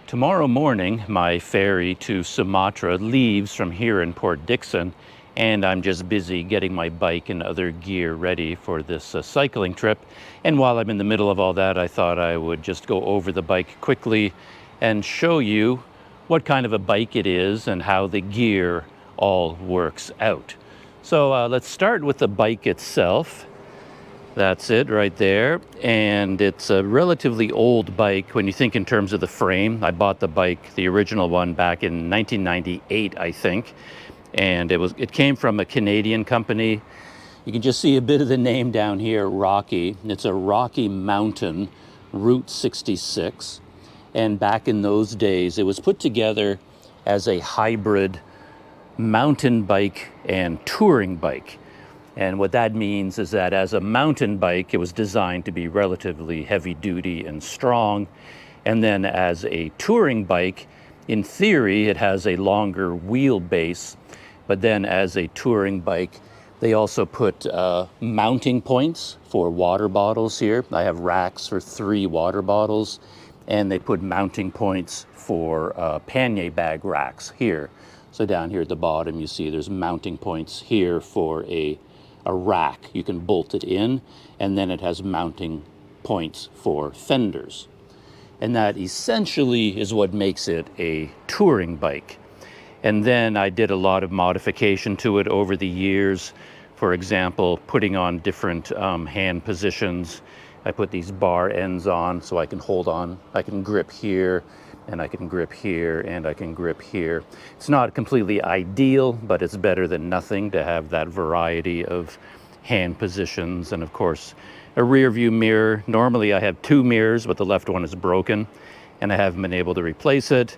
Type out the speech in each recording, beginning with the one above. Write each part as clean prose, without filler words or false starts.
Tomorrow morning, my ferry to Sumatra leaves from here in Port Dickson, and I'm just busy getting my bike and other gear ready for this cycling trip. And while I'm in the middle of all that, I thought I would just go over the bike quickly and show you what kind of a bike it is and how the gear all works out. So let's start with the bike itself. That's it right there. And it's a relatively old bike when you think in terms of the frame. I bought the bike, the original one, back in 1998, I think. And it came from a Canadian company. You can just see a bit of the name down here, Rocky. It's a Rocky Mountain Route 66. And back in those days, it was put together as a hybrid mountain bike and touring bike. And what that means is that as a mountain bike, it was designed to be relatively heavy duty and strong. And then as a touring bike, in theory, it has a longer wheelbase. But then as a touring bike, they also put mounting points for water bottles here. I have racks for 3 water bottles, and they put mounting points for pannier bag racks here. So down here at the bottom, you see there's mounting points here for a rack. You can bolt it in, and then it has mounting points for fenders. And that essentially is what makes it a touring bike. And then I did a lot of modification to it over the years. For example, putting on different hand positions. I put these bar ends on so I can hold on. I can grip here, and I can grip here, and I can grip here. It's not completely ideal, but it's better than nothing to have that variety of hand positions. And of course, a rear view mirror. Normally I have 2 mirrors, but the left one is broken, and I haven't been able to replace it.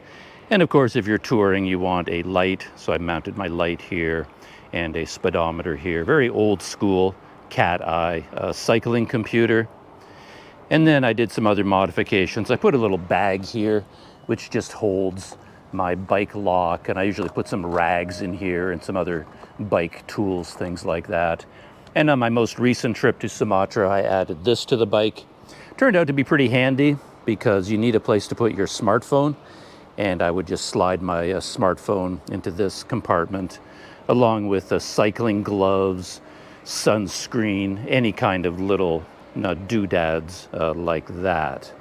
And of course, if you're touring, you want a light. So I mounted my light here and a speedometer here. Very old school cat eye cycling computer. And then I did some other modifications. I put a little bag here, which just holds my bike lock. And I usually put some rags in here and some other bike tools, things like that. And on my most recent trip to Sumatra, I added this to the bike. Turned out to be pretty handy because you need a place to put your smartphone. And I would just slide my smartphone into this compartment, along with cycling gloves, sunscreen, any kind of little doodads like that.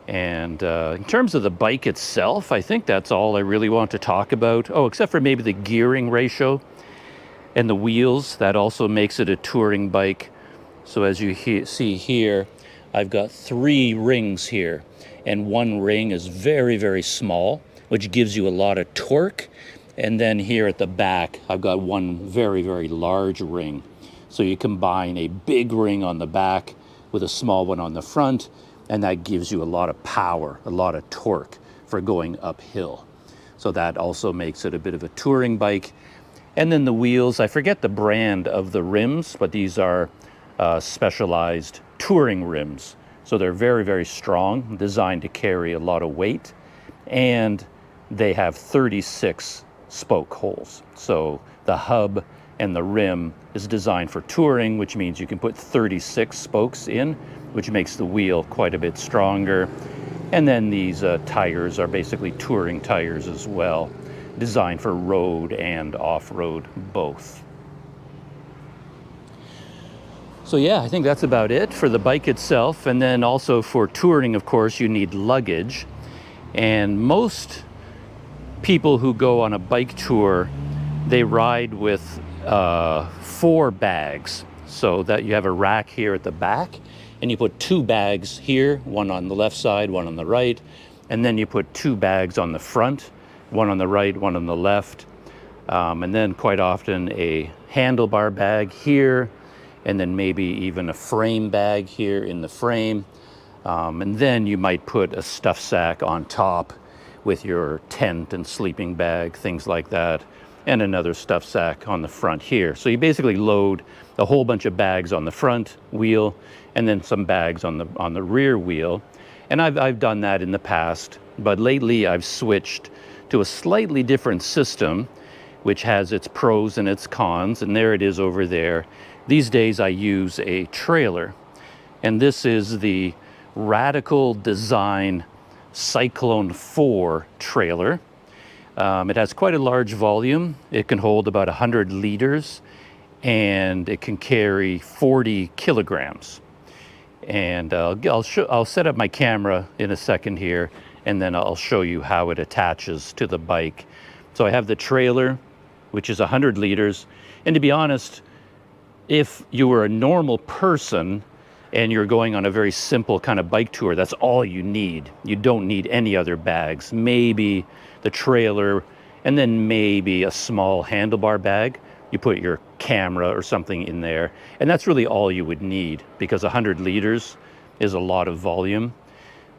And in terms of the bike itself, I think that's all I really want to talk about. Oh, except for maybe the gearing ratio and the wheels. That also makes it a touring bike. So as you see here, I've got 3 rings here. And 1 ring is very, very small, which gives you a lot of torque. And then here at the back, I've got 1 very, very large ring. So you combine a big ring on the back with a small one on the front, and that gives you a lot of power, a lot of torque for going uphill. So that also makes it a bit of a touring bike. And then the wheels, I forget the brand of the rims, but these are specialized touring rims. So they're very, very strong, designed to carry a lot of weight, and they have 36 spoke holes. So the hub and the rim is designed for touring, which means you can put 36 spokes in, which makes the wheel quite a bit stronger. And then these tires are basically touring tires as well, designed for road and off-road both. So yeah, I think that's about it for the bike itself. And then also for touring, of course, you need luggage. And most people who go on a bike tour, they ride with 4 bags. So that you have a rack here at the back, and you put 2 bags here, one on the left side, one on the right. And then you put 2 bags on the front, one on the right, one on the left. And then quite often a handlebar bag here, and then maybe even a frame bag here in the frame. And then you might put a stuff sack on top with your tent and sleeping bag, things like that, and another stuff sack on the front here. So you basically load a whole bunch of bags on the front wheel and then some bags on the rear wheel. And I've done that in the past, but lately I've switched to a slightly different system, which has its pros and its cons, and there it is over there. These days I use a trailer, and this is the radical design Cyclone 4 trailer. It has quite a large volume. It can hold about 100 liters, and it can carry 40 kilograms. And I'll set up my camera in a second here, and then I'll show you how it attaches to the bike. So I have the trailer, which is 100 liters. And to be honest, if you were a normal person and you're going on a very simple kind of bike tour, that's all you need. You don't need any other bags. Maybe the trailer, and then maybe a small handlebar bag. You put your camera or something in there, and that's really all you would need, because 100 liters is a lot of volume.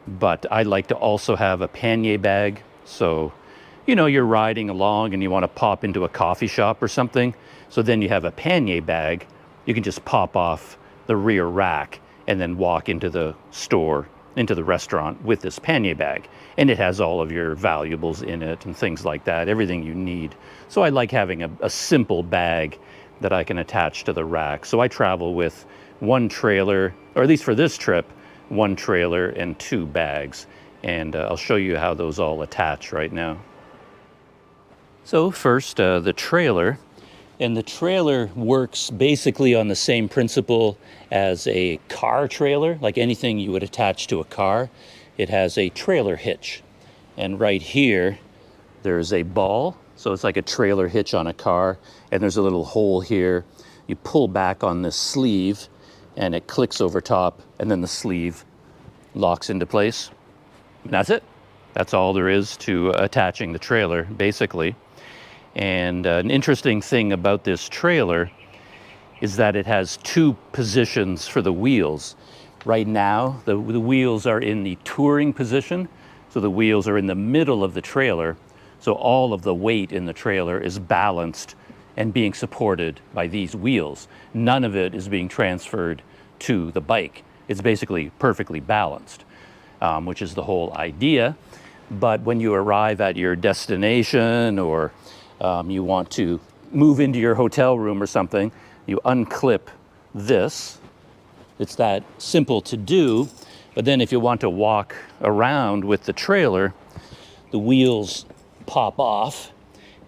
But I like to also have a pannier bag, so you know, you're riding along and you want to pop into a coffee shop or something, so then you have a pannier bag. You can just pop off the rear rack and then walk into the store, into the restaurant with this pannier bag. And it has all of your valuables in it and things like that, everything you need. So I like having a simple bag that I can attach to the rack. So I travel with one trailer, or at least for this trip, one trailer and 2 bags. And I'll show you how those all attach right now. So first, the trailer. And the trailer works basically on the same principle as a car trailer, like anything you would attach to a car. It has a trailer hitch. And right here, there's a ball. So it's like a trailer hitch on a car. And there's a little hole here. You pull back on this sleeve and it clicks over top, and then the sleeve locks into place. And that's it. That's all there is to attaching the trailer, basically. And an interesting thing about this trailer is that it has 2 positions for the wheels. Right now, the wheels are in the touring position, so the wheels are in the middle of the trailer, so all of the weight in the trailer is balanced and being supported by these wheels. None of it is being transferred to the bike. It's basically perfectly balanced, which is the whole idea. But when you arrive at your destination, or you want to move into your hotel room or something, you unclip this. It's that simple to do. But then if you want to walk around with the trailer, the wheels pop off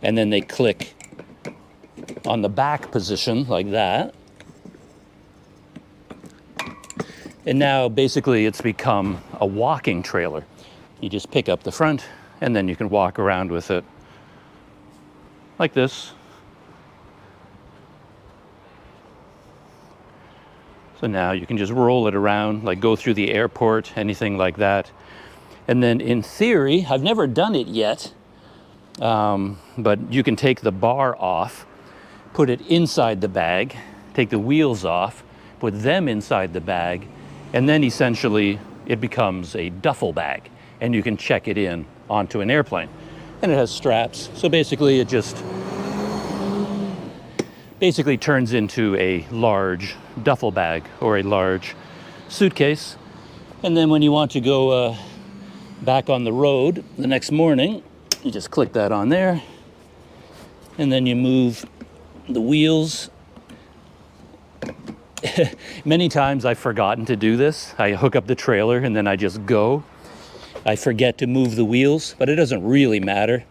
and then they click on the back position like that. And now basically it's become a walking trailer. You just pick up the front and then you can walk around with it like this. So now you can just roll it around, like go through the airport, anything like that. And then in theory, I've never done it yet, but you can take the bar off, put it inside the bag, take the wheels off, put them inside the bag, and then essentially it becomes a duffel bag, and you can check it in onto an airplane. And it has straps, so basically it just turns into a large duffel bag or a large suitcase. And then when you want to go back on the road the next morning, you just click that on there, and then you move the wheels. Many times I've forgotten to do this. I hook up the trailer and then I just go. I forget to move the wheels, but it doesn't really matter.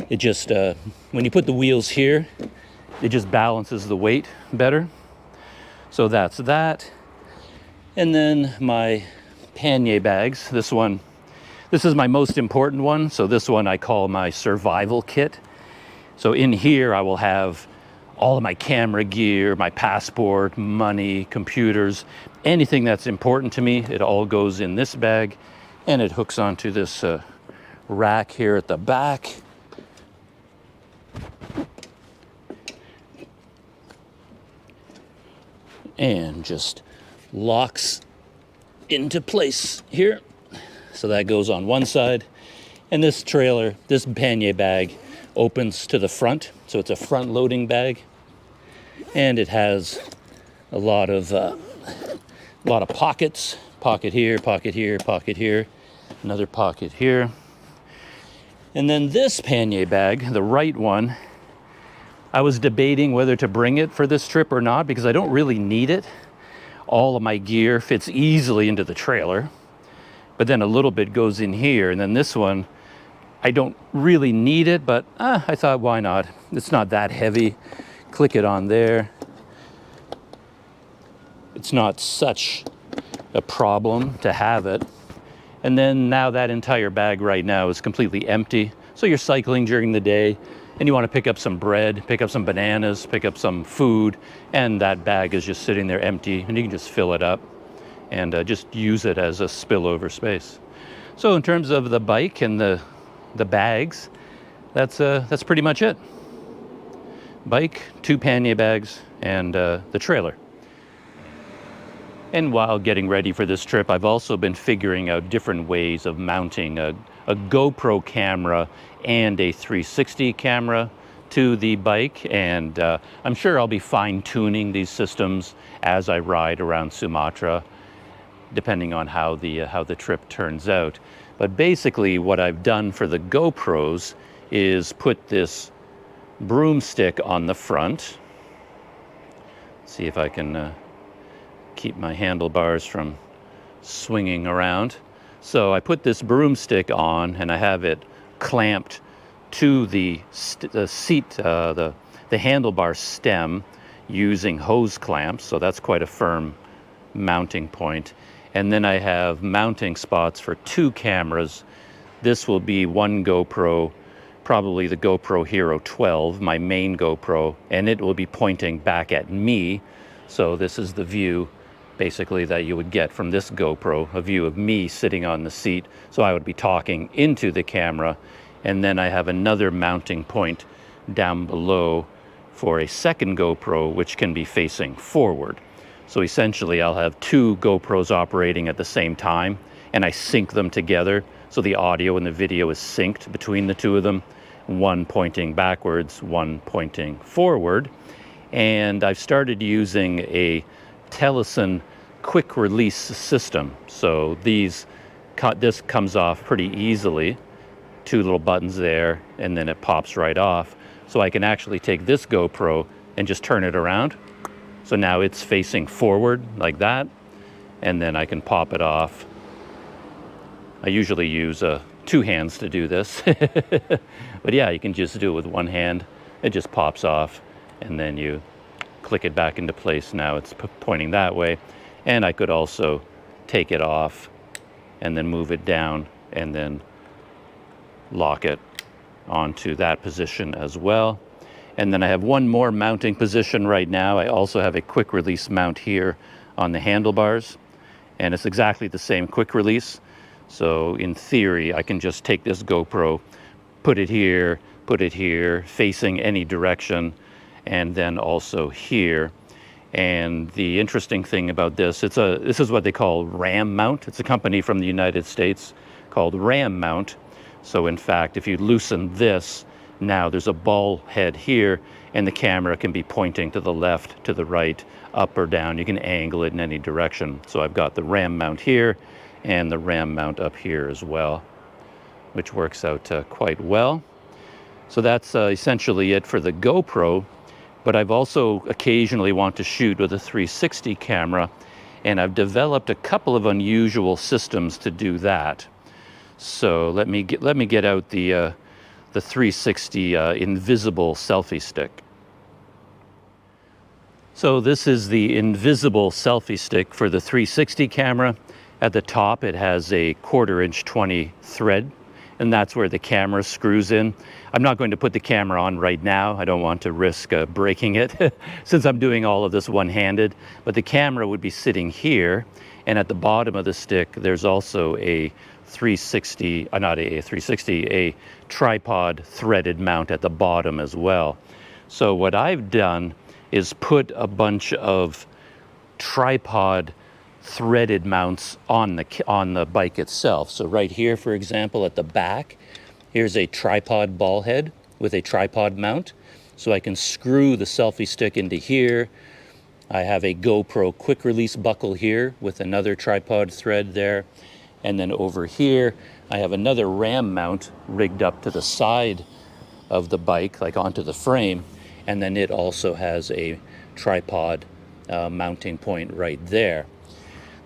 It just, when you put the wheels here, it just balances the weight better. So that's that. And then my pannier bags. This is my most important one. So this one I call my survival kit. So in here I will have all of my camera gear, my passport, money, computers, anything that's important to me. It all goes in this bag, and it hooks onto this rack here at the back. And just locks into place here. So that goes on one side. And this trailer, this pannier bag, opens to the front. So it's a front loading bag. And it has a lot of pockets. Pocket here, pocket here, pocket here. Another pocket here. And then this pannier bag, the right one, I was debating whether to bring it for this trip or not, because I don't really need it. All of my gear fits easily into the trailer. but then a little bit goes in here. And then this one, I don't really need it, but I thought, why not? It's not that heavy. Click it on there. It's not such a problem to have it. And then now that entire bag right now is completely empty. So you're cycling during the day and you want to pick up some bread, pick up some bananas, pick up some food, and that bag is just sitting there empty, and you can just fill it up and just use it as a spillover space. So in terms of the bike and the bags, that's pretty much it. Bike, 2 pannier bags, and the trailer. And while getting ready for this trip, I've also been figuring out different ways of mounting a GoPro camera and a 360 camera to the bike. And I'm sure I'll be fine-tuning these systems as I ride around Sumatra, depending on how the trip turns out. But basically what I've done for the GoPros is put this broomstick on the front. See if I can keep my handlebars from swinging around. So I put this broomstick on and I have it clamped to the seat, the handlebar stem using hose clamps. So that's quite a firm mounting point. And then I have mounting spots for 2 cameras. This will be one GoPro, probably the GoPro Hero 12, my main GoPro, and it will be pointing back at me. So this is the view basically that you would get from this GoPro, a view of me sitting on the seat. So I would be talking into the camera. And then I have another mounting point down below for a second GoPro, which can be facing forward. So essentially I'll have 2 GoPros operating at the same time, and I sync them together. So the audio and the video is synced between the 2 of them, one pointing backwards, one pointing forward. And I've started using a Telesen quick release system. So this comes off pretty easily. 2 little buttons there, and then it pops right off. So I can actually take this GoPro and just turn it around. So now it's facing forward like that, and then I can pop it off. I usually use 2 hands to do this. But yeah, you can just do it with 1 hand. It just pops off, and then you click it back into place. Now it's pointing that way. And I could also take it off and then move it down and then lock it onto that position as well. And then I have one more mounting position right now. I also have a quick release mount here on the handlebars, and it's exactly the same quick release. So in theory, I can just take this GoPro, put it here, facing any direction, and then also here. And the interesting thing about this, this is what they call RAM mount. It's a company from the United States called RAM mount. So in fact, if you loosen this, now there's a ball head here, and the camera can be pointing to the left, to the right, up or down. You can angle it in any direction. So I've got the RAM mount here and the RAM mount up here as well, which works out quite well. So that's essentially it for the GoPro. But I've also occasionally want to shoot with a 360 camera, and I've developed a couple of unusual systems to do that. So let me get out the 360 invisible selfie stick. So this is the invisible selfie stick for the 360 camera. At the top it has a 1/4 inch 20 thread, and that's where the camera screws in. I'm not going to put the camera on right now. I don't want to risk breaking it since I'm doing all of this one-handed. But the camera would be sitting here, and at the bottom of the stick there's also a 360, not a 360, a tripod threaded mount at the bottom as well. So what I've done is put a bunch of tripod threaded mounts on the bike itself. So right here, for example, at the back, here's a tripod ball head with a tripod mount. So I can screw the selfie stick into here. I have a GoPro quick release buckle here with another tripod thread there. And then over here, I have another RAM mount rigged up to the side of the bike, like onto the frame. And then it also has a tripod mounting point right there.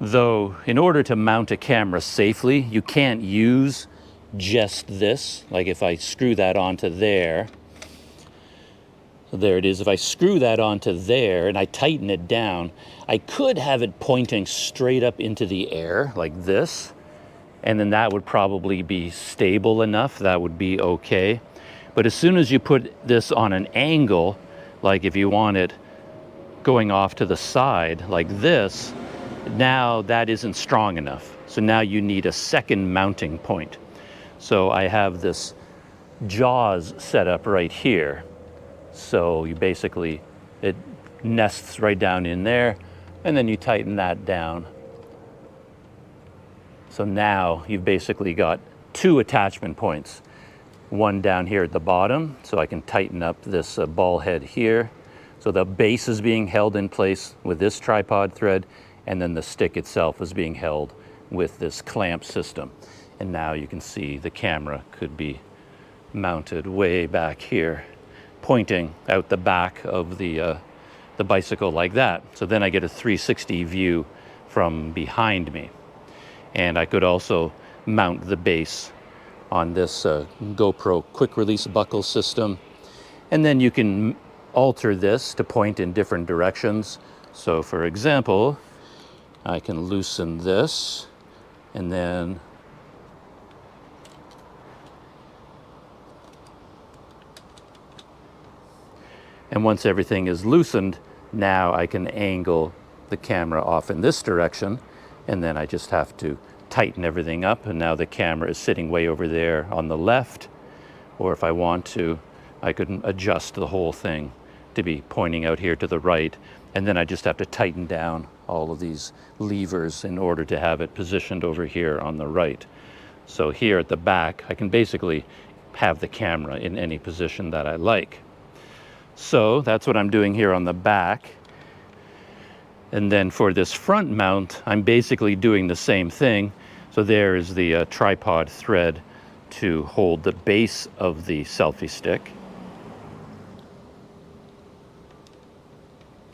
Though, in order to mount a camera safely, you can't use just this. Like if I screw that onto there, there it is. If I screw that onto there and I tighten it down, I could have it pointing straight up into the air like this. And then that would probably be stable enough. That would be okay. But as soon as you put this on an angle, like if you want it going off to the side like this, now that isn't strong enough. So now you need a second mounting point. So I have this jaws set up right here. So you basically, it nests right down in there, and then you tighten that down. So now you've basically got two attachment points. One down here at the bottom, so I can tighten up this ball head here. So the base is being held in place with this tripod thread, and then the stick itself is being held with this clamp system. And now you can see the camera could be mounted way back here, pointing out the back of the bicycle like that. So then I get a 360 view from behind me. And I could also mount the base on this GoPro quick release buckle system. And then you can alter this to point in different directions. So for example, I can loosen this, and then once everything is loosened, now I can angle the camera off in this direction, and then I just have to tighten everything up, and now the camera is sitting way over there on the left. Or if I want to, I could adjust the whole thing to be pointing out here to the right, and then I just have to tighten down all of these levers in order to have it positioned over here on the right. So here at the back, I can basically have the camera in any position that I like. So that's what I'm doing here on the back. And then for this front mount, I'm basically doing the same thing. So there is the tripod thread to hold the base of the selfie stick.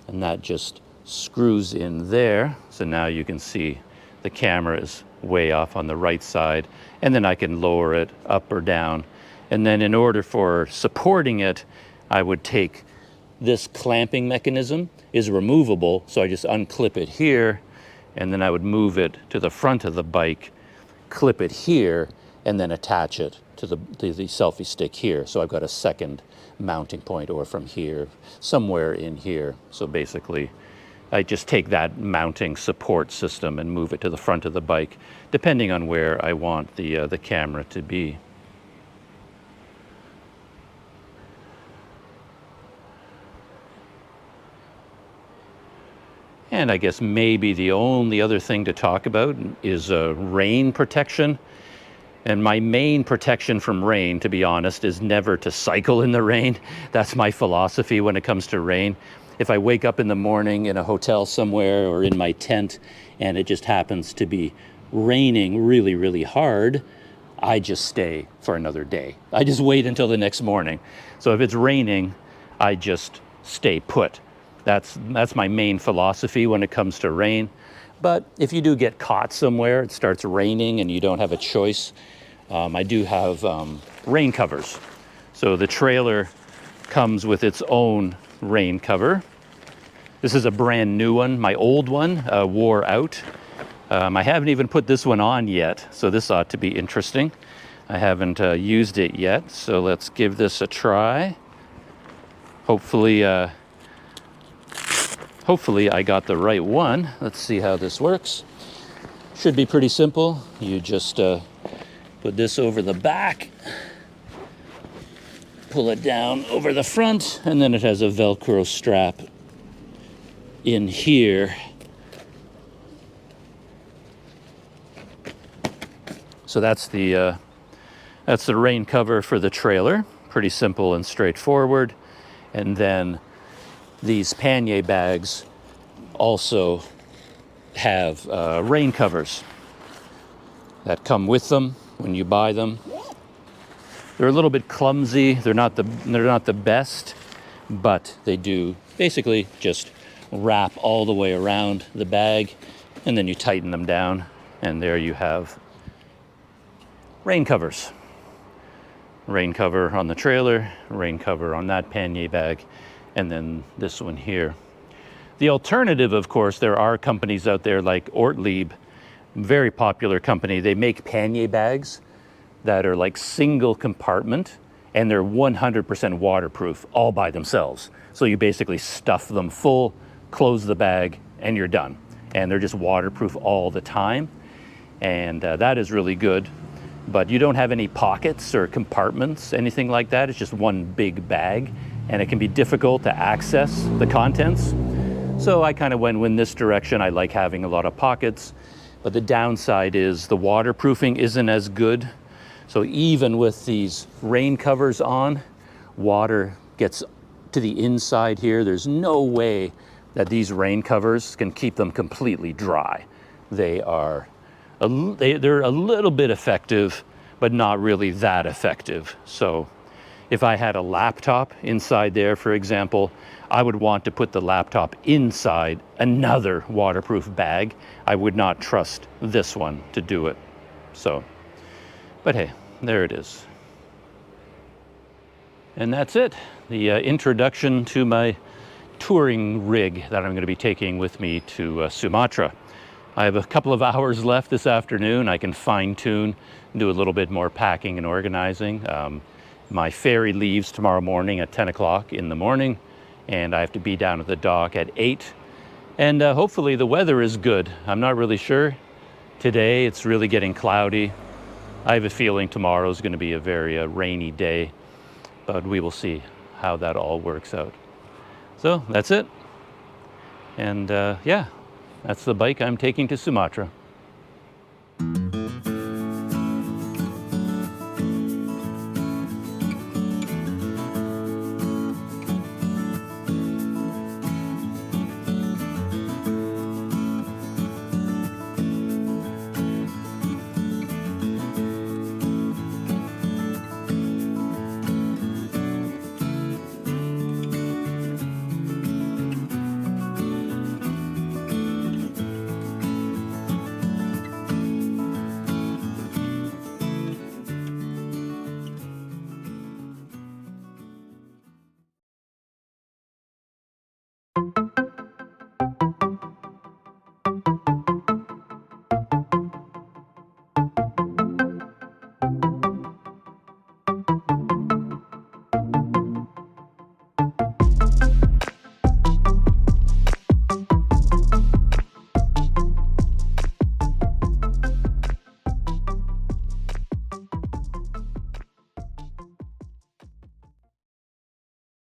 And that just screws in there. So now you can see the camera is way off on the right side. And then I can lower it up or down. And then in order for supporting it, I would take this clamping mechanism is removable. So I just unclip it here, and then I would move it to the front of the bike, clip it here, and then attach it to the selfie stick here. So I've got a second mounting point, or from here, somewhere in here. So basically, I just take that mounting support system and move it to the front of the bike, depending on where I want the camera to be. And I guess maybe the only other thing to talk about is rain protection. And my main protection from rain, to be honest, is never to cycle in the rain. That's my philosophy when it comes to rain. If I wake up in the morning in a hotel somewhere or in my tent and it just happens to be raining really, really hard, I just stay for another day. I just wait until the next morning. So if it's raining, I just stay put. That's my main philosophy when it comes to rain. But if you do get caught somewhere, it starts raining and you don't have a choice, I do have rain covers. So the trailer comes with its own rain cover. This is a brand new one. My old one wore out. I haven't even put this one on yet, so this ought to be interesting. I haven't used it yet, so let's give this a try. Hopefully I got the right one. Let's see how this works. Should be pretty simple. You just put this over the back, pull it down over the front, and then it has a Velcro strap in here. So that's the rain cover for the trailer. Pretty simple and straightforward. And then these pannier bags also have rain covers that come with them when you buy them. They're a little bit clumsy. They're not the best, but they do basically just wrap all the way around the bag, and then you tighten them down, and there you have rain covers. Rain cover on the trailer, rain cover on that pannier bag, and then this one here. The alternative, of course, there are companies out there like Ortlieb, very popular company. They make pannier bags that are like single compartment, and they're 100% waterproof all by themselves. So you basically stuff them full, close the bag, and you're done. And they're just waterproof all the time. And that is really good. But you don't have any pockets or compartments, anything like that. It's just one big bag, and it can be difficult to access the contents. So I kind of went in this direction. I like having a lot of pockets, but the downside is the waterproofing isn't as good. So even with these rain covers on, water gets to the inside here. There's no way that these rain covers can keep them completely dry. They're a little bit effective, but not really that effective. So if I had a laptop inside there, for example, I would want to put the laptop inside another waterproof bag. I would not trust this one to do it. So, but hey, there it is. And that's it. The introduction to my touring rig that I'm going to be taking with me to Sumatra. I have a couple of hours left this afternoon. I can fine-tune, do a little bit more packing and organizing. My ferry leaves tomorrow morning at 10 o'clock in the morning, and I have to be down at the dock at 8. And hopefully the weather is good. I'm not really sure. Today it's really getting cloudy. I have a feeling tomorrow is going to be a very rainy day, but we will see how that all works out. So that's it. And yeah, that's the bike I'm taking to Sumatra.